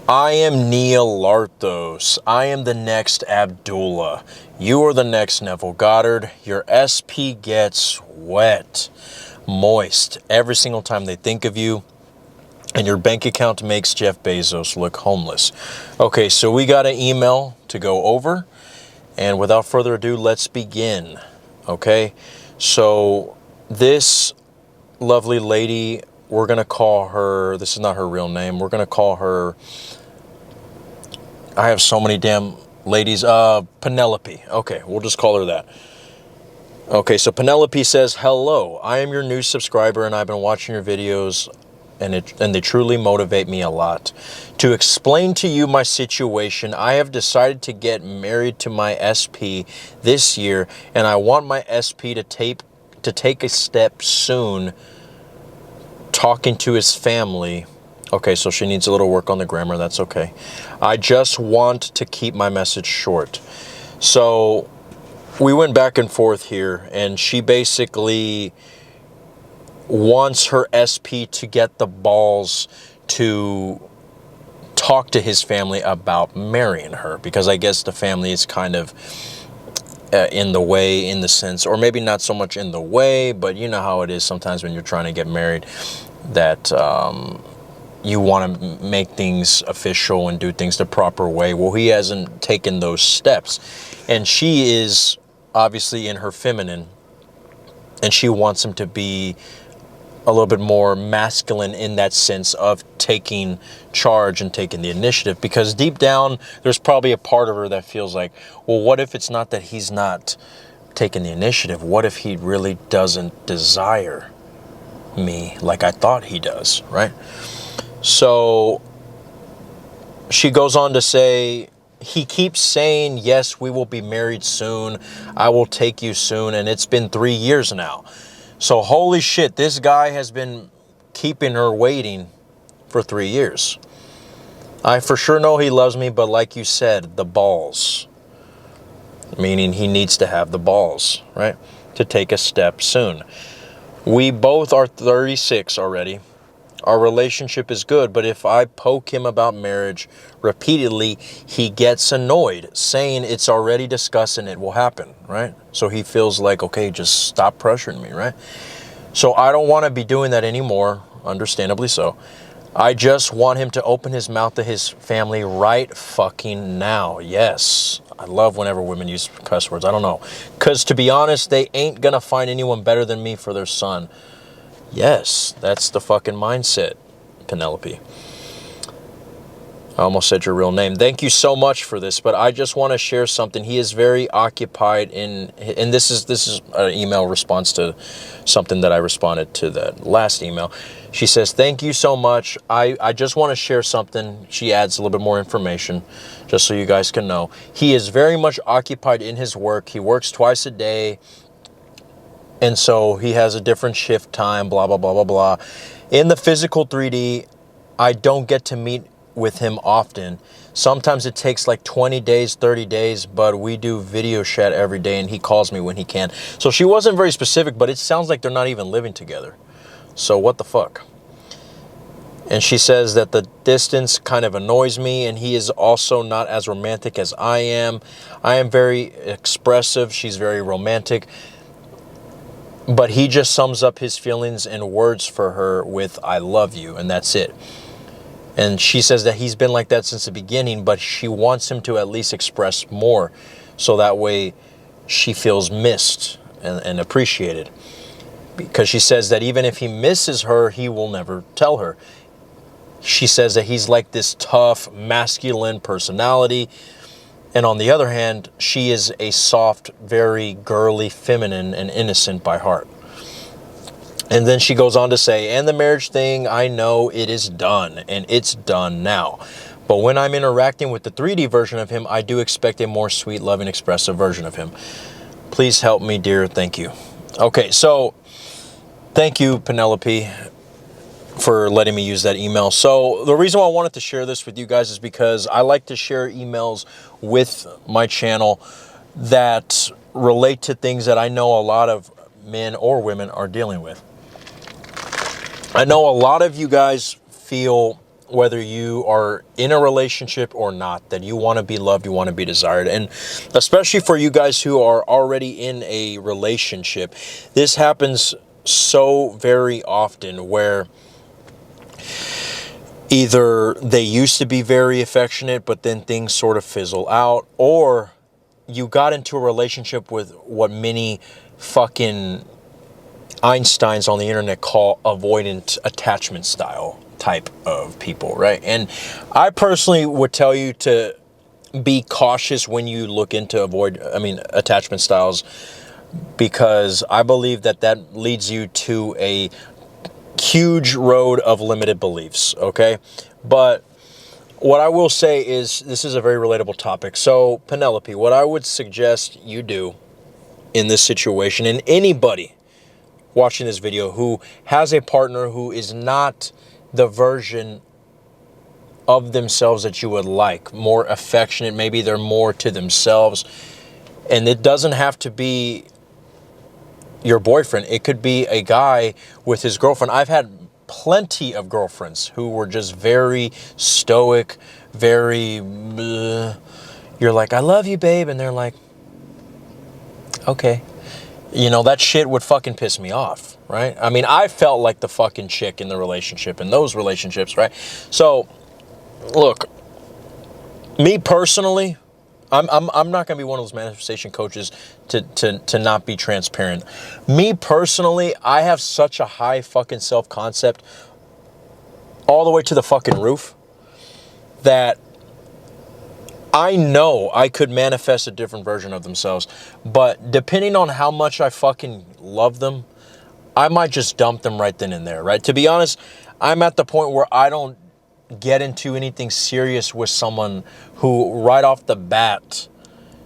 I am Neil Larthos. I am the next Abdullah. You are the next Neville Goddard. Your SP gets wet, moist, every single time they think of you. And your bank account makes Jeff Bezos look homeless. Okay, so we got an email to go over. And without further ado, let's begin. Okay, so this lovely lady, we're going to call her, this is not her real name, we're going to call her, I have so many damn ladies, Penelope. Okay, we'll just call her that. Okay, so Penelope says, hello, I am your new subscriber and I've been watching your videos and they truly motivate me a lot. To explain to you my situation, I have decided to get married to my SP this year and I want my SP to take a step soon talking to his family. Okay, so she needs a little work on the grammar. That's okay. I just want to keep my message short. So we went back and forth here, and she basically wants her SP to get the balls to talk to his family about marrying her, because I guess the family is kind of in the way, in the sense, or maybe not so much in the way, but you know how it is sometimes when you're trying to get married, that you want to make things official and do things the proper way. Well, he hasn't taken those steps. And she is obviously in her feminine, and she wants him to be a little bit more masculine in that sense of taking charge and taking the initiative. Because deep down, there's probably a part of her that feels like, well, what if it's not that he's not taking the initiative? What if he really doesn't desire me like I thought he does, right? So she goes on to say, he keeps saying, yes, we will be married soon. I will take you soon. And it's been 3 years now. So holy shit, this guy has been keeping her waiting for 3 years. I for sure know he loves me, but like you said, the balls. Meaning he needs to have the balls, right? To take a step soon. We both are 36 already. Our relationship is good, but if I poke him about marriage repeatedly, he gets annoyed, saying it's already discussed and it will happen, right? So he feels like, okay, just stop pressuring me, right? So I don't want to be doing that anymore, understandably so. I just want him to open his mouth to his family right fucking now. Yes. I love whenever women use cuss words. I don't know. Because to be honest, they ain't going to find anyone better than me for their son. Yes, that's the fucking mindset, Penelope. I almost said your real name. Thank you so much for this, but I just want to share something. He is very occupied in, and this is an email response to something that I responded to that last email. She says, thank you so much. I just want to share something. She adds a little bit more information just so you guys can know. He is very much occupied in his work. He works twice a day. And so he has a different shift time, blah, blah, blah, blah, blah. In the physical 3D, I don't get to meet with him often. Sometimes it takes like 20 days, 30 days, but we do video chat every day and he calls me when he can. So she wasn't very specific, but it sounds like they're not even living together. So what the fuck? And she says that the distance kind of annoys me and he is also not as romantic as I am. I am very expressive. She's very romantic. But he just sums up his feelings in words for her with, I love you, and that's it. And she says that he's been like that since the beginning, but she wants him to at least express more, so that way she feels missed and appreciated. Because she says that even if he misses her, he will never tell her. She says that he's like this tough, masculine personality. And on the other hand, she is a soft, very girly, feminine, and innocent by heart. And then she goes on to say, and the marriage thing, I know it is done, and it's done now. But when I'm interacting with the 3D version of him, I do expect a more sweet, loving, expressive version of him. Please help me, dear. Thank you. Okay, so thank you, Penelope, for letting me use that email. So the reason why I wanted to share this with you guys is because I like to share emails with my channel that relate to things that I know a lot of men or women are dealing with. I know a lot of you guys feel whether you are in a relationship or not, that you want to be loved, you want to be desired. And especially for you guys who are already in a relationship, this happens so very often where either they used to be very affectionate, but then things sort of fizzle out, or you got into a relationship with what many fucking Einsteins on the internet call avoidant attachment style type of people, right? And I personally would tell you to be cautious when you look into attachment styles, because I believe that that leads you to a huge road of limited beliefs, okay? But what I will say is, this is a very relatable topic. So, Penelope, what I would suggest you do in this situation, and anybody watching this video who has a partner who is not the version of themselves that you would like, more affectionate, maybe they're more to themselves, and it doesn't have to be your boyfriend. It could be a guy with his girlfriend. I've had plenty of girlfriends who were just very stoic, very, you're like, I love you, babe. And they're like, okay. You know, that shit would fucking piss me off, right? I mean, I felt like the fucking chick in the relationship, in those relationships, right? So, look, me personally, I'm not going to be one of those manifestation coaches to not be transparent. Me personally, I have such a high fucking self-concept all the way to the fucking roof that I know I could manifest a different version of themselves, but depending on how much I fucking love them, I might just dump them right then and there, right? To be honest, I'm at the point where I don't get into anything serious with someone who right off the bat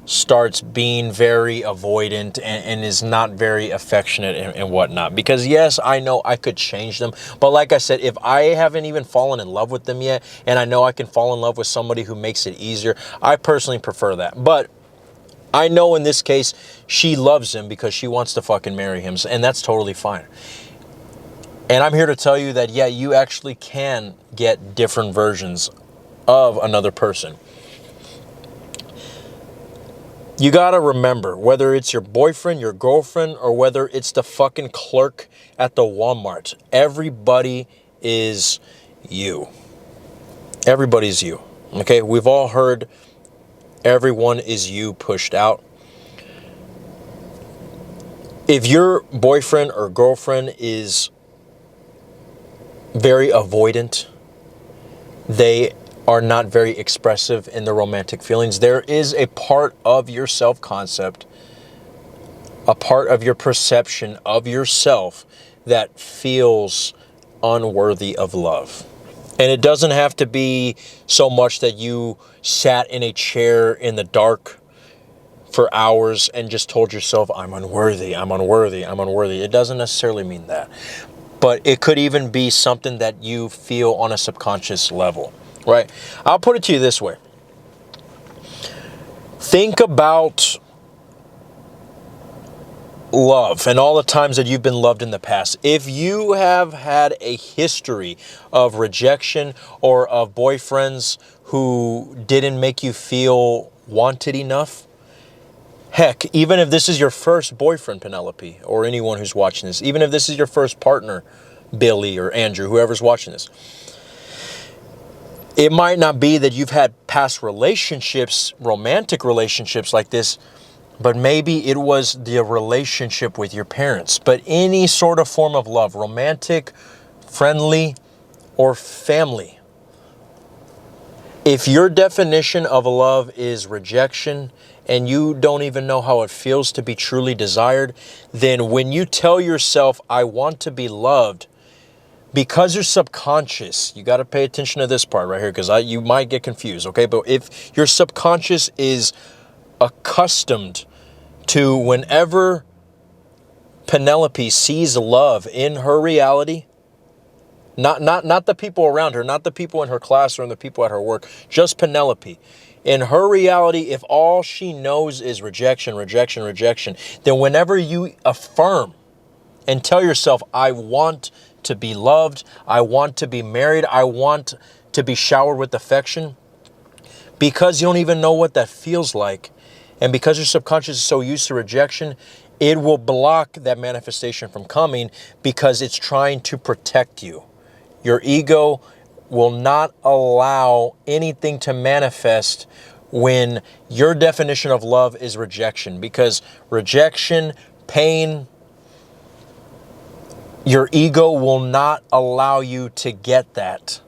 starts being very avoidant and is not very affectionate and whatnot. Because yes, I know I could change them, but like I said, if I haven't even fallen in love with them yet, and I know I can fall in love with somebody who makes it easier, I personally prefer that. But I know in this case, she loves him because she wants to fucking marry him, and that's totally fine. And I'm here to tell you that, yeah, you actually can get different versions of another person. You gotta remember, whether it's your boyfriend, your girlfriend, or whether it's the fucking clerk at the Walmart, everybody is you. Everybody's you. Okay? We've all heard everyone is you pushed out. If your boyfriend or girlfriend is very avoidant, they are not very expressive in their romantic feelings, there is a part of your self-concept, a part of your perception of yourself that feels unworthy of love. And it doesn't have to be so much that you sat in a chair in the dark for hours and just told yourself, I'm unworthy, I'm unworthy, I'm unworthy. It doesn't necessarily mean that. But it could even be something that you feel on a subconscious level, right? I'll put it to you this way. Think about love and all the times that you've been loved in the past. If you have had a history of rejection or of boyfriends who didn't make you feel wanted enough, heck, even if this is your first boyfriend, Penelope, or anyone who's watching this, even if this is your first partner, Billy or Andrew, whoever's watching this, it might not be that you've had past relationships, romantic relationships like this, but maybe it was the relationship with your parents. But any sort of form of love, romantic, friendly, or family, if your definition of love is rejection and you don't even know how it feels to be truly desired, then when you tell yourself, I want to be loved, because your subconscious, you got to pay attention to this part right here, because you might get confused, okay? But if your subconscious is accustomed to whenever Penelope sees love in her reality, not the people around her, not the people in her class or the people at her work, just Penelope. In her reality, if all she knows is rejection, rejection, rejection, then whenever you affirm and tell yourself, I want to be loved, I want to be married, I want to be showered with affection, because you don't even know what that feels like, and because your subconscious is so used to rejection, it will block that manifestation from coming because it's trying to protect you. Your ego will not allow anything to manifest when your definition of love is rejection, because rejection, pain, your ego will not allow you to get that.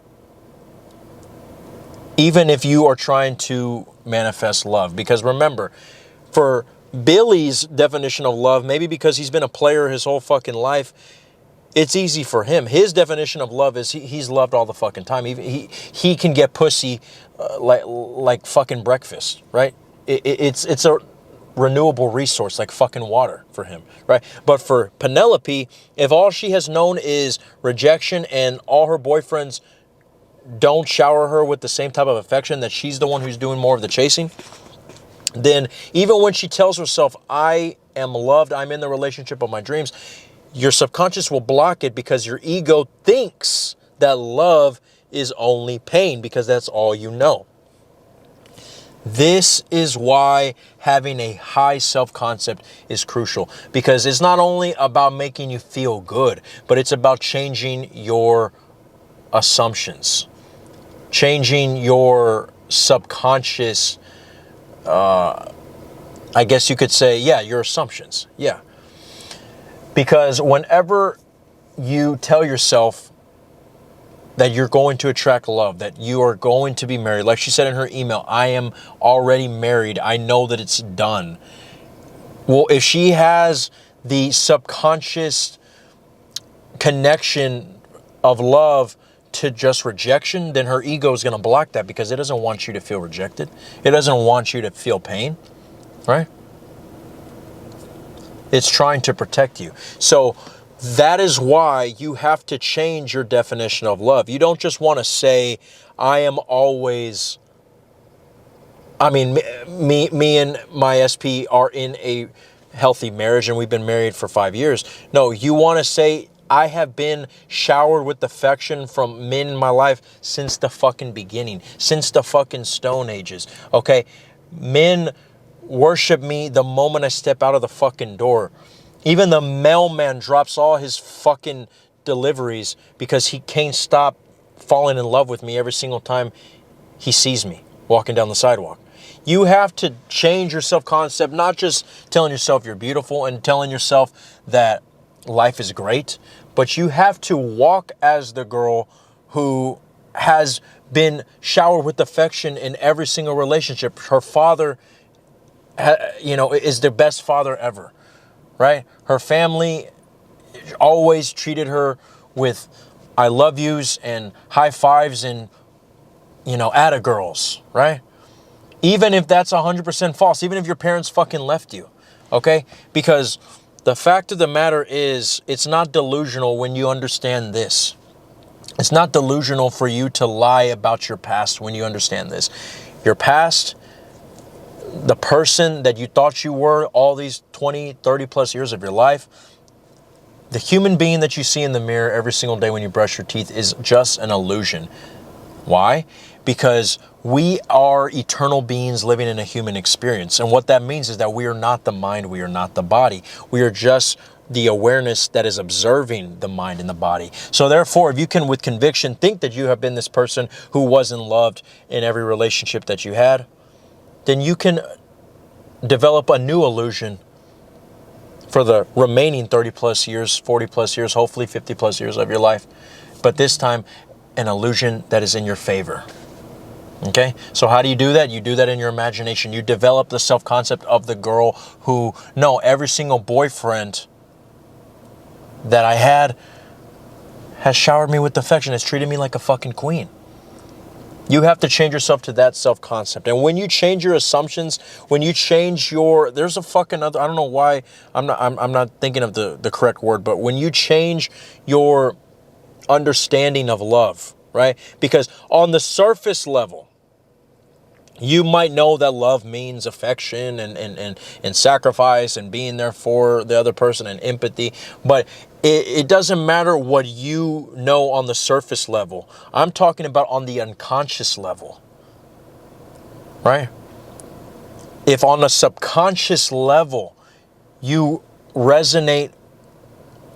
Even if you are trying to manifest love. Because remember, for Billy's definition of love, maybe because he's been a player his whole fucking life, it's easy for him. His definition of love is he's loved all the fucking time. He can get pussy like fucking breakfast, right? It's a renewable resource like fucking water for him, right? But for Penelope, if all she has known is rejection and all her boyfriends don't shower her with the same type of affection, that she's the one who's doing more of the chasing, then even when she tells herself, I am loved, I'm in the relationship of my dreams, your subconscious will block it because your ego thinks that love is only pain because that's all you know. This is why having a high self-concept is crucial, because it's not only about making you feel good, but it's about changing your assumptions, changing your subconscious, I guess you could say, yeah, your assumptions. Yeah. Because whenever you tell yourself that you're going to attract love, that you are going to be married, like she said in her email, I am already married, I know that it's done. Well, if she has the subconscious connection of love to just rejection, then her ego is going to block that because it doesn't want you to feel rejected. It doesn't want you to feel pain, right? It's trying to protect you. So that is why you have to change your definition of love. You don't just want to say, I am always, I mean, me and my SP are in a healthy marriage and we've been married for 5 years. No, you want to say, I have been showered with affection from men in my life since the fucking beginning, since the fucking Stone Ages. Okay, men worship me the moment I step out of the fucking door. Even the mailman drops all his fucking deliveries because he can't stop falling in love with me every single time he sees me walking down the sidewalk. You have to change your self-concept, not just telling yourself you're beautiful and telling yourself that life is great, but you have to walk as the girl who has been showered with affection in every single relationship. Her father, is the best father ever, right? Her family always treated her with I love yous and high fives and, atta girls, right? Even if that's 100% false, even if your parents fucking left you, okay? Because the fact of the matter is, it's not delusional when you understand this. It's not delusional for you to lie about your past when you understand this. Your past, the person that you thought you were all these 20, 30 plus years of your life, the human being that you see in the mirror every single day when you brush your teeth is just an illusion. Why? Because we are eternal beings living in a human experience. And what that means is that we are not the mind, we are not the body. We are just the awareness that is observing the mind and the body. So therefore, if you can with conviction think that you have been this person who wasn't loved in every relationship that you had, then you can develop a new illusion for the remaining 30 plus years, 40 plus years, hopefully 50 plus years of your life. But this time, an illusion that is in your favor. Okay, so how do you do that? You do that in your imagination. You develop the self-concept of the girl who, no, every single boyfriend that I had has showered me with affection, has treated me like a fucking queen. You have to change yourself to that self-concept. And when you change your assumptions, when you change there's a fucking other, I don't know why, I'm not thinking of the correct word, but when you change your understanding of love, right? Because on the surface level, You might know that love means affection and sacrifice and being there for the other person and empathy, but it doesn't matter what you know on the surface level. I'm talking about on the unconscious level, right? If on a subconscious level you resonate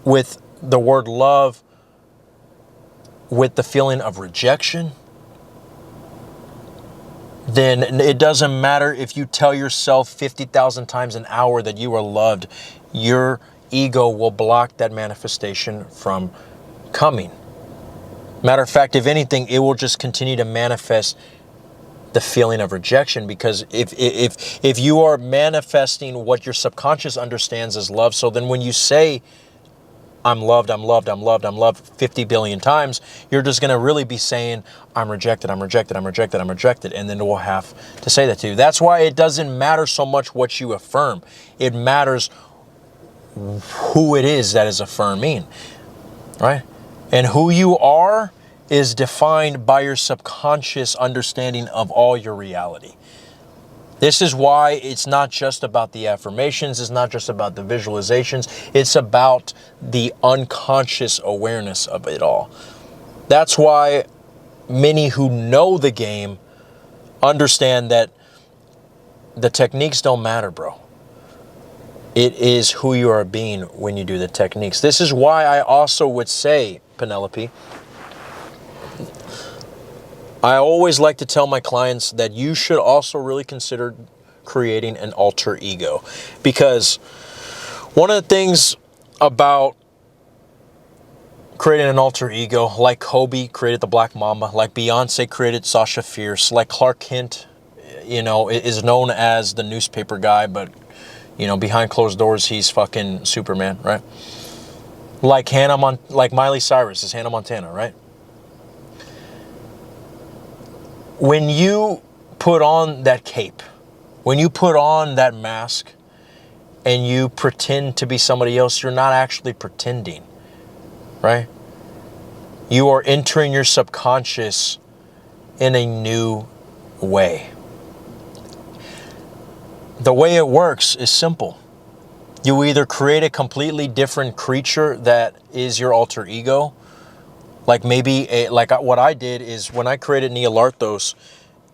with the word love, with the feeling of rejection, then it doesn't matter if you tell yourself 50,000 times an hour that you are loved. Your ego will block that manifestation from coming. Matter of fact, if anything, it will just continue to manifest the feeling of rejection, because if you are manifesting what your subconscious understands as love, so then when you say I'm loved, I'm loved, I'm loved, I'm loved 50 billion times, you're just going to really be saying, I'm rejected, I'm rejected, I'm rejected, I'm rejected. And then we'll have to say that to you. That's why it doesn't matter so much what you affirm. It matters who it is that is affirming, right? And who you are is defined by your subconscious understanding of all your reality. This is why it's not just about the affirmations. It's not just about the visualizations. It's about the unconscious awareness of it all. That's why many who know the game understand that the techniques don't matter, bro. It is who you are being when you do the techniques. This is why I also would say, Penelope, I always like to tell my clients that you should also really consider creating an alter ego, because one of the things about creating an alter ego, like Kobe created the Black Mamba, like Beyonce created Sasha Fierce, like Clark Kent, is known as the newspaper guy, but behind closed doors he's fucking Superman, right? Like Miley Cyrus is Hannah Montana, right? When you put on that cape, when you put on that mask and you pretend to be somebody else, you're not actually pretending, right? You are entering your subconscious in a new way. The way it works is simple. You either create a completely different creature that is your alter ego. Like what I did is when I created Neolarthos,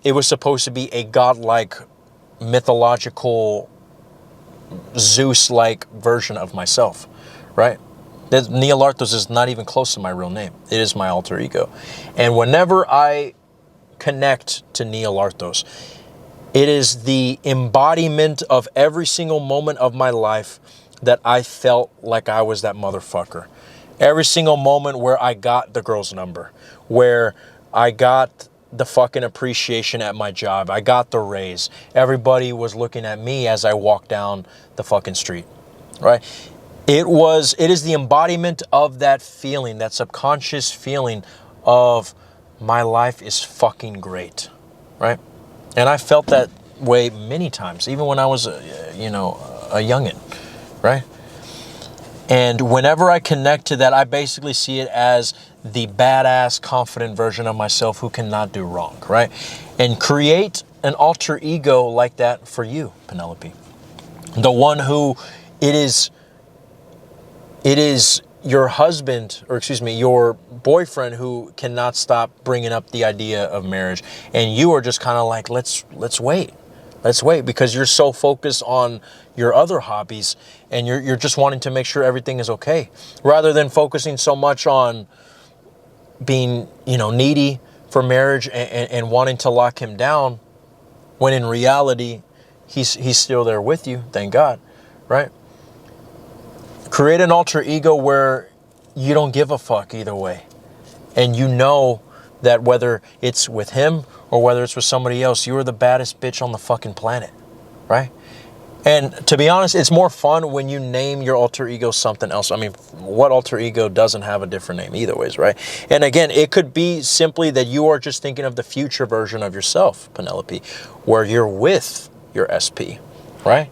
it was supposed to be a godlike, mythological, Zeus-like version of myself, right? Neolarthos is not even close to my real name. It is my alter ego. And whenever I connect to Neolarthos, it is the embodiment of every single moment of my life that I felt like I was that motherfucker. Every single moment where I got the girl's number, where I got the fucking appreciation at my job, I got the raise. Everybody was looking at me as I walked down the fucking street, right? It is the embodiment of that feeling, that subconscious feeling of my life is fucking great, right? And I felt that way many times, even when I was, a youngin', right? And whenever I connect to that, I basically see it as the badass, confident version of myself who cannot do wrong, right? And create an alter ego like that for you, Penelope. The one who it is your husband, or excuse me, your boyfriend who cannot stop bringing up the idea of marriage. And you are just kind of like, let's wait. Let's wait, because you're so focused on your other hobbies and you're just wanting to make sure everything is okay, rather than focusing so much on being, needy for marriage and wanting to lock him down, when in reality, he's still there with you. Thank God, right? Create an alter ego where you don't give a fuck either way. And you know that whether it's with him or whether it's with somebody else, you are the baddest bitch on the fucking planet, right? And to be honest, it's more fun when you name your alter ego something else. I mean, what alter ego doesn't have a different name either ways, right? And again, it could be simply that you are just thinking of the future version of yourself, Penelope, where you're with your SP, right?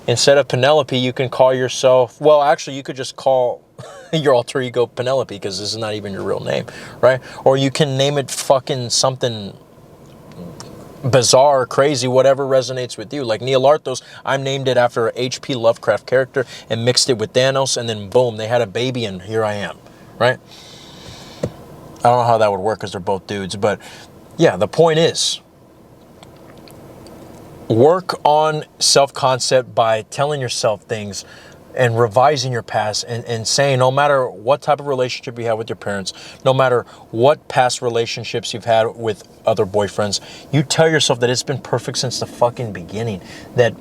Instead of Penelope, you can call yourself, well, actually, you could just call your alter ego Penelope, because this is not even your real name, right? Or you can name it fucking something bizarre, crazy, whatever resonates with you. Like Neolarthos, I named it after a H.P. Lovecraft character and mixed it with Thanos, and then boom, they had a baby, and here I am, right? I don't know how that would work because they're both dudes, but yeah, the point is, work on self-concept by telling yourself things and revising your past and saying no matter what type of relationship you have with your parents, no matter what past relationships you've had with other boyfriends, you tell yourself that it's been perfect since the fucking beginning, that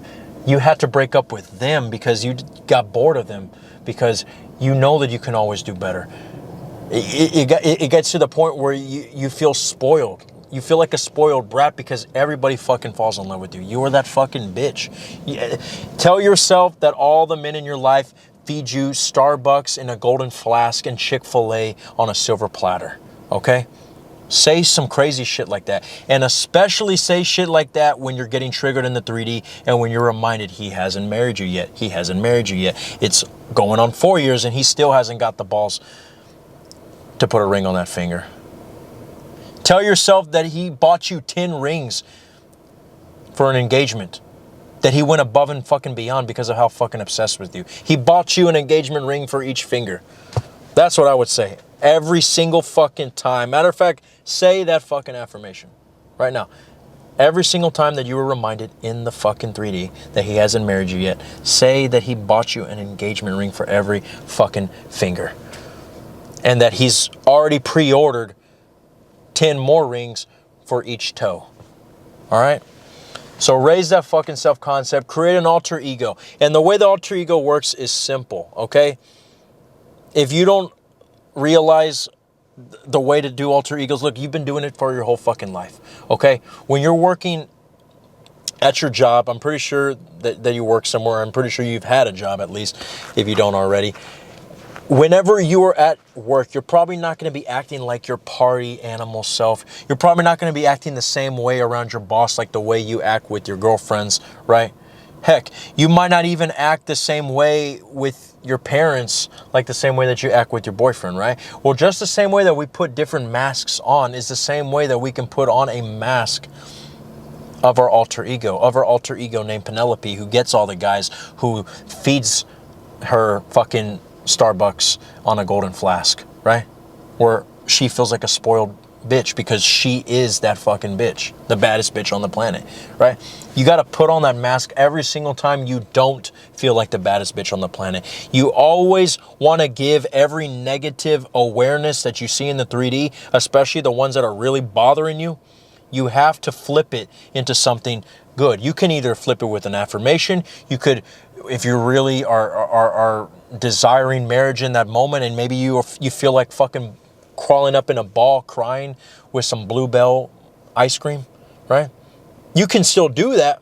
you had to break up with them because you got bored of them, because you know that you can always do better. It gets to the point where you feel spoiled. You feel like a spoiled brat because everybody fucking falls in love with you. You are that fucking bitch. Tell yourself that all the men in your life feed you Starbucks in a golden flask and Chick-fil-A on a silver platter. Okay? Say some crazy shit like that. And especially say shit like that when you're getting triggered in the 3D and when you're reminded he hasn't married you yet. He hasn't married you yet. It's going on 4 years and he still hasn't got the balls to put a ring on that finger. Tell yourself that he bought you 10 rings for an engagement. That he went above and fucking beyond because of how fucking obsessed with you. He bought you an engagement ring for each finger. That's what I would say. Every single fucking time. Matter of fact, say that fucking affirmation right now. Every single time that you were reminded in the fucking 3D that he hasn't married you yet, say that he bought you an engagement ring for every fucking finger. And that he's already pre-ordered 10 more rings for each toe. All right? So raise that fucking self-concept. Create an alter ego. And the way the alter ego works is simple, okay? If you don't realize the way to do alter egos, look, you've been doing it for your whole fucking life, okay? When you're working at your job, I'm pretty sure that you work somewhere. I'm pretty sure you've had a job at least, if you don't already. Whenever you are at work, you're probably not going to be acting like your party animal self. You're probably not going to be acting the same way around your boss like the way you act with your girlfriends, right? Heck, you might not even act the same way with your parents like the same way that you act with your boyfriend, right? Well, just the same way that we put different masks on is the same way that we can put on a mask of our alter ego named Penelope, who gets all the guys, who feeds her fucking Starbucks on a golden flask, right? Where she feels like a spoiled bitch because she is that fucking bitch, the baddest bitch on the planet, right? You got to put on that mask every single time you don't feel like the baddest bitch on the planet. You always want to give every negative awareness that you see in the 3D, especially the ones that are really bothering you. You have to flip it into something good. You can either flip it with an affirmation. You could, if you really are desiring marriage in that moment, and maybe you feel like fucking crawling up in a ball crying with some Bluebell ice cream, right? You can still do that,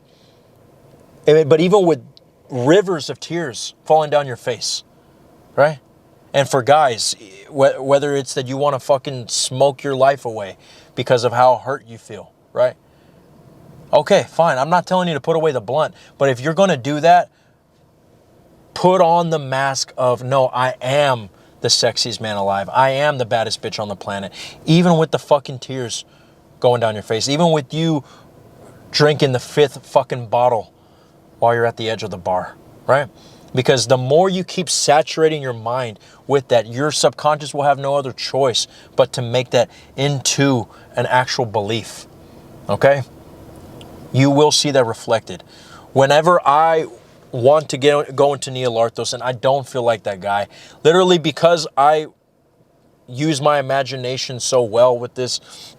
but even with rivers of tears falling down your face, right? And for guys, whether it's that you want to fucking smoke your life away because of how hurt you feel, right? Okay, fine. I'm not telling you to put away the blunt, but if you're going to do that, put on the mask of, no, I am the sexiest man alive. I am the baddest bitch on the planet. Even with the fucking tears going down your face. Even with you drinking the 5th fucking bottle while you're at the edge of the bar, right? Because the more you keep saturating your mind with that, your subconscious will have no other choice but to make that into an actual belief, okay? You will see that reflected. Whenever I want to go into Neolarthos and I don't feel like that guy, literally because I use my imagination so well with this,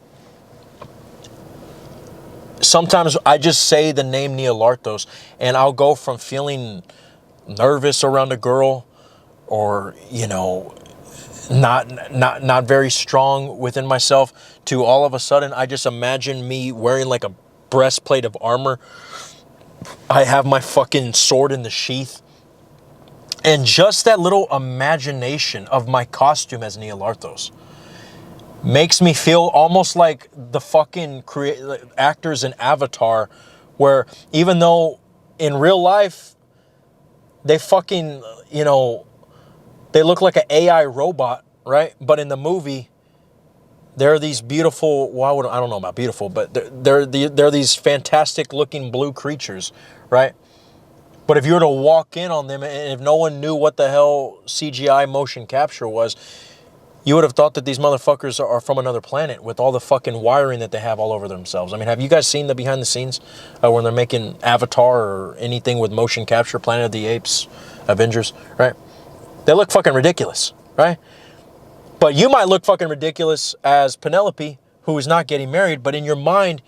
sometimes I just say the name Neolarthos and I'll go from feeling nervous around a girl, or, you know, not very strong within myself, to all of a sudden I just imagine me wearing like a breastplate of armor. I have my fucking sword in the sheath. And just that little imagination of my costume as Neolarthos makes me feel almost like the fucking actors in Avatar, where even though in real life they fucking, you know, they look like an AI robot, right? But in the movie, They're these beautiful, well, I don't know about beautiful, but they're these fantastic looking blue creatures, right? But if you were to walk in on them and if no one knew what the hell CGI motion capture was, you would have thought that these motherfuckers are from another planet with all the fucking wiring that they have all over themselves. I mean, have you guys seen the behind the scenes when they're making Avatar or anything with motion capture, Planet of the Apes, Avengers, right? They look fucking ridiculous, right? But you might look fucking ridiculous as Penelope, who is not getting married, but in your mind,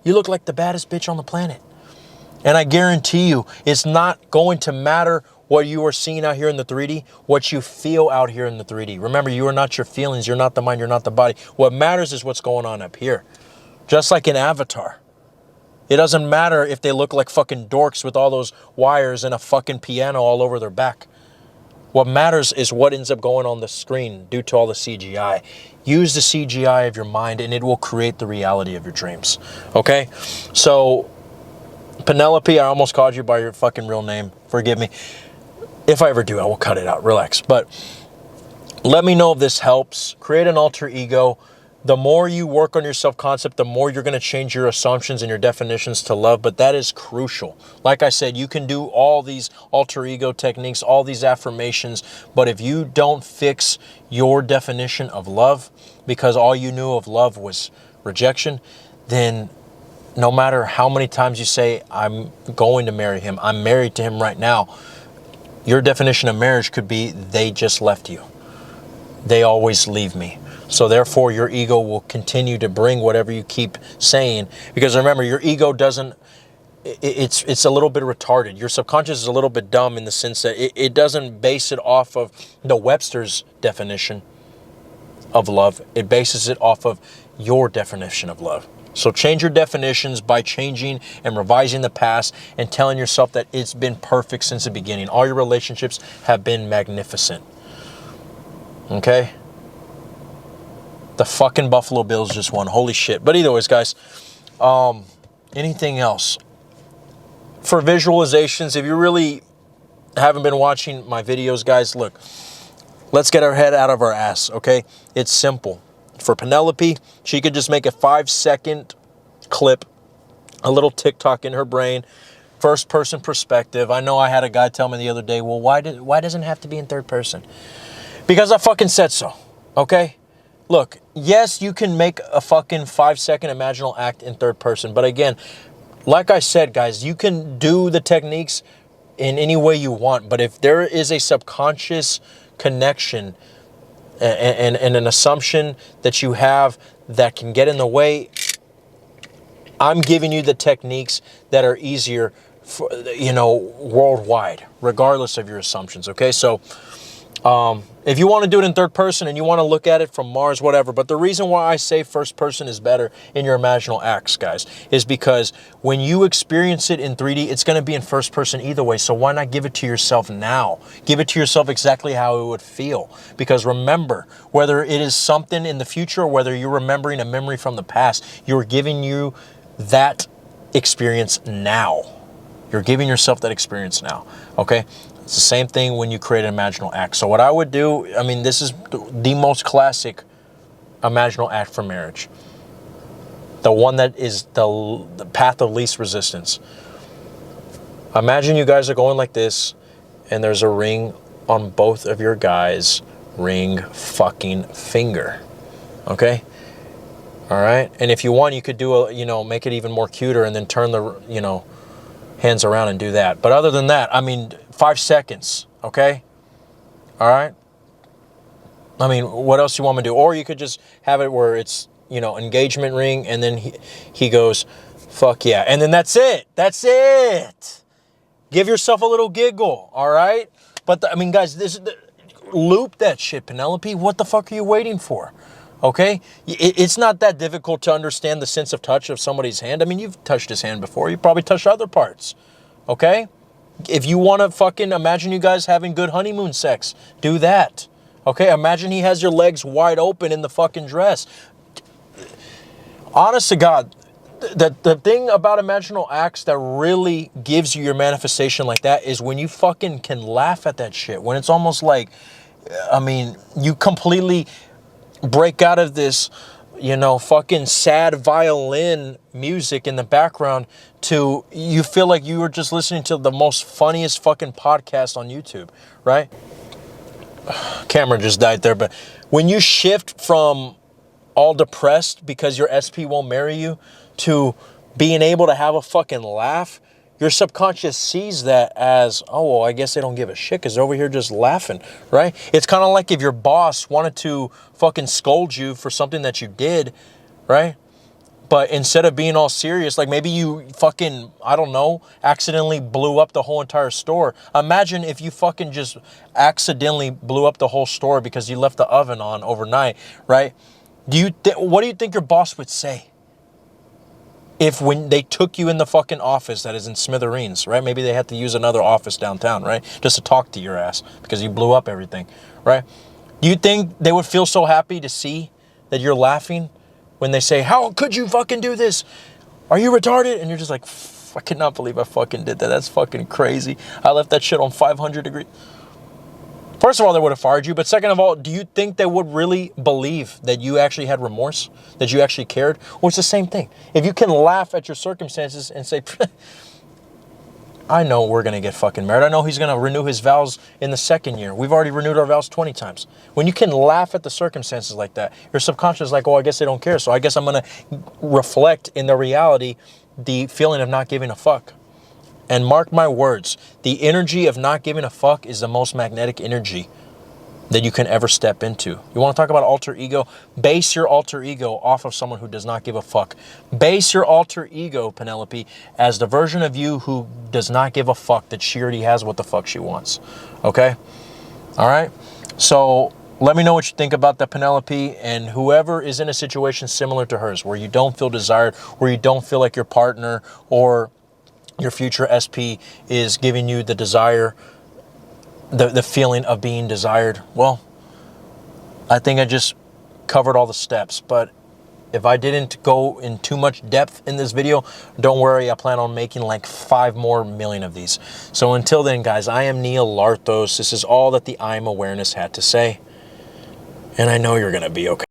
you look like the baddest bitch on the planet. And I guarantee you, it's not going to matter what you are seeing out here in the 3D, what you feel out here in the 3D. Remember, you are not your feelings, you're not the mind, you're not the body. What matters is what's going on up here. Just like in Avatar. It doesn't matter if they look like fucking dorks with all those wires and a fucking piano all over their back. What matters is what ends up going on the screen due to all the CGI. Use the CGI of your mind and it will create the reality of your dreams. Okay? So, Penelope, I almost called you by your fucking real name. Forgive me. If I ever do, I will cut it out. Relax. But let me know if this helps. Create an alter ego. The more you work on your self-concept, the more you're going to change your assumptions and your definitions to love. But that is crucial. Like I said, you can do all these alter ego techniques, all these affirmations. But if you don't fix your definition of love, because all you knew of love was rejection, then no matter how many times you say, I'm going to marry him, I'm married to him right now, your definition of marriage could be, they just left you. They always leave me. So therefore, your ego will continue to bring whatever you keep saying. Because remember, your ego doesn't, it's a little bit retarded. Your subconscious is a little bit dumb in the sense that it doesn't base it off of the Webster's definition of love. It bases it off of your definition of love. So change your definitions by changing and revising the past and telling yourself that it's been perfect since the beginning. All your relationships have been magnificent. Okay? The fucking Buffalo Bills just won. Holy shit. But either ways, guys, anything else? For visualizations, if you really haven't been watching my videos, guys, look, let's get our head out of our ass, okay? It's simple. For Penelope, she could just make a 5-second clip, a little TikTok in her brain, first person perspective. I know I had a guy tell me the other day, well, why doesn't it have to be in third person? Because I fucking said so, okay? Look, yes, you can make a fucking 5-second imaginal act in third person. But again, like I said, guys, you can do the techniques in any way you want. But if there is a subconscious connection and an assumption that you have that can get in the way, I'm giving you the techniques that are easier, for, worldwide, regardless of your assumptions, okay? So if you want to do it in third person and you want to look at it from Mars, whatever. But the reason why I say first person is better in your imaginal acts, guys, is because when you experience it in 3D, it's going to be in first person either way. So why not give it to yourself now? Give it to yourself exactly how it would feel. Because remember, whether it is something in the future or whether you're remembering a memory from the past, you're giving you that experience now. You're giving yourself that experience now, okay? It's the same thing when you create an imaginal act. So what I would do, I mean, this is the most classic imaginal act for marriage. The one that is the path of least resistance. Imagine you guys are going like this, and there's a ring on both of your guys' ring fucking finger, okay? All right? And if you want, you could do make it even more cuter and then turn the, hands around and do that. But other than that, I mean, 5 seconds, okay? All right? I mean, what else you want me to do? Or you could just have it where it's, engagement ring, and then he goes, fuck yeah. And then that's it. That's it. Give yourself a little giggle, all right? But, guys, loop that shit, Penelope. What the fuck are you waiting for? Okay? It's not that difficult to understand the sense of touch of somebody's hand. I mean, you've touched his hand before. You probably touched other parts. Okay? If you want to fucking imagine you guys having good honeymoon sex, do that. Okay? Imagine he has your legs wide open in the fucking dress. Honest to God, the thing about imaginal acts that really gives you your manifestation like that is when you fucking can laugh at that shit. When it's almost like, you completely break out of this, you know, fucking sad violin music in the background to you feel like you were just listening to the most funniest fucking podcast on YouTube, right? Camera just died there, but when you shift from all depressed because your SP won't marry you to being able to have a fucking laugh, your subconscious sees that as, oh, well, I guess they don't give a shit because they're over here just laughing, right? It's kind of like if your boss wanted to fucking scold you for something that you did, right? But instead of being all serious, like maybe you fucking, I don't know, accidentally blew up the whole entire store. Imagine if you fucking just accidentally blew up the whole store because you left the oven on overnight, right? What do you think your boss would say? If when they took you in the fucking office that is in smithereens, right? Maybe they had to use another office downtown, right? Just to talk to your ass because you blew up everything, right? Do you think they would feel so happy to see that you're laughing when they say, how could you fucking do this? Are you retarded? And you're just like, I cannot believe I fucking did that. That's fucking crazy. I left that shit on 500 degrees. First of all, they would have fired you. But second of all, do you think they would really believe that you actually had remorse? That you actually cared? Well, it's the same thing. If you can laugh at your circumstances and say, I know we're going to get fucking married. I know he's going to renew his vows in the second year. We've already renewed our vows 20 times. When you can laugh at the circumstances like that, your subconscious is like, oh, I guess they don't care. So I guess I'm going to reflect in the reality the feeling of not giving a fuck. And mark my words, the energy of not giving a fuck is the most magnetic energy that you can ever step into. You want to talk about alter ego? Base your alter ego off of someone who does not give a fuck. Base your alter ego, Penelope, as the version of you who does not give a fuck that she already has what the fuck she wants. Okay? All right? So let me know what you think about that, Penelope, and whoever is in a situation similar to hers, where you don't feel desired, where you don't feel like your partner or your future SP is giving you the desire, the feeling of being desired. Well, I think I just covered all the steps, but if I didn't go in too much depth in this video, don't worry, I plan on making like 5 more million of these. So until then, guys, I am Neil Larthos. This is all that the I'm Awareness had to say, and I know you're gonna be okay.